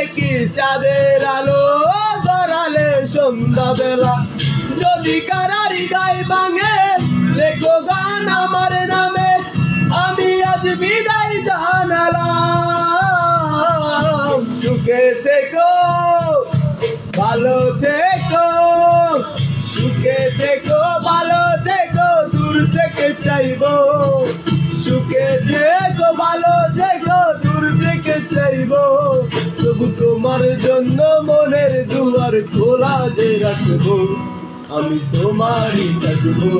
দেখি চাঁদের আলো গড়ালে সন্ধ্যা বেলা। যদি কারা হৃদয় ভাঙে লেখো গান আমার নামে, আমি আজ বিদায় জানালাম। সুখে থেকো ভালো থেকো, সুখে থেকো ভালো থেকো, দূর থেকে চাইবো। সুখে থেকো ভালো থেকো, দূর থেকে চাইবো। তবু তোমার জন্য মনের দুয়ার খোলা যে রাখবো, আমি তোমারই থাকবো।